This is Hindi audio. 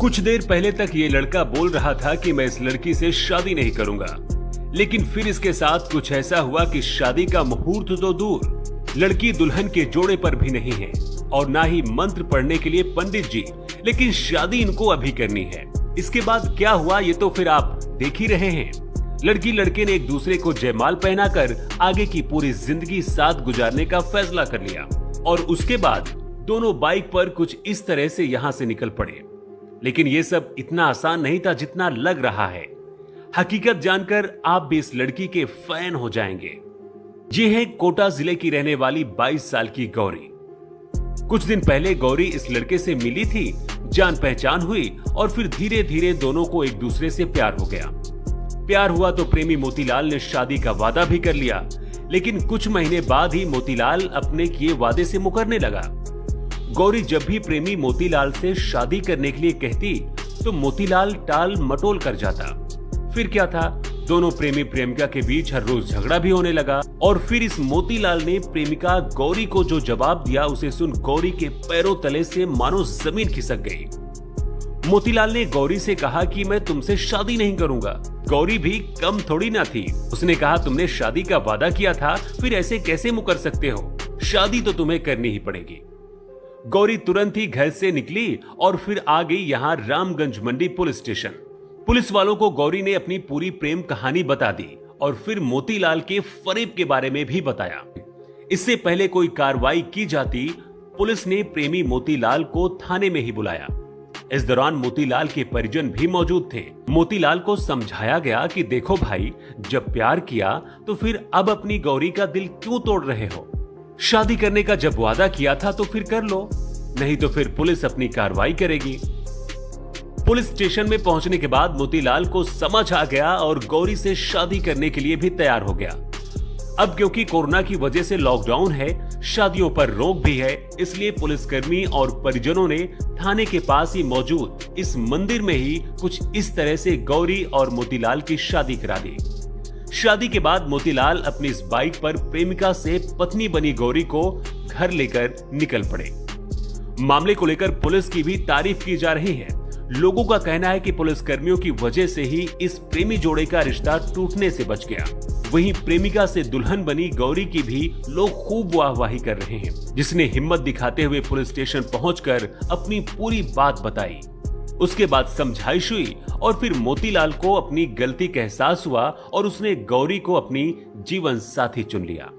कुछ देर पहले तक ये लड़का बोल रहा था कि मैं इस लड़की से शादी नहीं करूंगा, लेकिन फिर इसके साथ कुछ ऐसा हुआ कि शादी का मुहूर्त तो दूर, लड़की दुल्हन के जोड़े पर भी नहीं है और ना ही मंत्र पढ़ने के लिए पंडित जी, लेकिन शादी इनको अभी करनी है। इसके बाद क्या हुआ ये तो फिर आप देख ही रहे हैं। लड़की लड़के ने एक दूसरे को जयमाल पहनाकर आगे की पूरी जिंदगी साथ गुजारने का फैसला कर लिया और उसके बाद दोनों बाइक पर कुछ इस तरह से यहां से निकल पड़े। लेकिन ये सब इतना आसान नहीं था जितना लग रहा है। हकीकत जानकर आप भी इस लड़की के फैन हो जाएंगे। ये है कोटा जिले की रहने वाली 22 साल की गौरी। कुछ दिन पहले गौरी इस लड़के से मिली थी, जान पहचान हुई और फिर धीरे धीरे दोनों को एक दूसरे से प्यार हो गया। प्यार हुआ तो प्रेमी मोतीलाल ने शादी का वादा भी कर लिया, लेकिन कुछ महीने बाद ही मोतीलाल अपने किए वादे से मुकरने लगा। गौरी जब भी प्रेमी मोतीलाल से शादी करने के लिए कहती तो मोतीलाल टाल मटोल कर जाता। फिर क्या था, दोनों प्रेमी प्रेमिका के बीच हर रोज झगड़ा भी होने लगा और फिर इस मोतीलाल ने प्रेमिका गौरी को जो जवाब दिया उसे सुन गौरी के पैरों तले से मानो जमीन खिसक गई। मोतीलाल ने गौरी से कहा कि मैं तुमसे शादी नहीं करूंगा। गौरी भी कम थोड़ी ना थी, उसने कहा तुमने शादी का वादा किया था, फिर ऐसे कैसे मुकर सकते हो, शादी तो तुम्हें करनी ही पड़ेगी। गौरी तुरंत ही घर से निकली और फिर आ गई यहाँ रामगंज मंडी पुलिस स्टेशन। पुलिस वालों को गौरी ने अपनी पूरी प्रेम कहानी बता दी और फिर मोतीलाल के फरेब के बारे में भी बताया। इससे पहले कोई कार्रवाई की जाती, पुलिस ने प्रेमी मोतीलाल को थाने में ही बुलाया। इस दौरान मोतीलाल के परिजन भी मौजूद थे। मोतीलाल को समझाया गया कि देखो भाई, जब प्यार किया तो फिर अब अपनी गौरी का दिल क्यों तोड़ रहे हो? शादी करने का जब वादा किया था तो फिर कर लो, नहीं तो फिर पुलिस अपनी कार्रवाई करेगी। पुलिस स्टेशन में पहुंचने के बाद मोतीलाल को समझ आ गया और गौरी से शादी करने के लिए भी तैयार हो गया। अब क्योंकि कोरोना की वजह से लॉकडाउन है, शादियों पर रोक भी है, इसलिए पुलिसकर्मी और परिजनों ने थाने के पास ही मौजूद इस मंदिर में ही कुछ इस तरह से गौरी और मोतीलाल की शादी करा दी। शादी के बाद मोतीलाल अपनी इस बाइक पर प्रेमिका से पत्नी बनी गौरी को घर लेकर निकल पड़े। मामले को लेकर पुलिस की भी तारीफ की जा रही है। लोगों का कहना है कि पुलिसकर्मियों की वजह से ही इस प्रेमी जोड़े का रिश्ता टूटने से बच गया। वहीं प्रेमिका से दुल्हन बनी गौरी की भी लोग खूब वाहवाही कर रहे हैं, जिसने हिम्मत दिखाते हुए पुलिस स्टेशन पहुंचकर अपनी पूरी बात बताई। उसके बाद समझाइश हुई और फिर मोतीलाल को अपनी गलती का एहसास हुआ और उसने गौरी को अपनी जीवन साथी चुन लिया।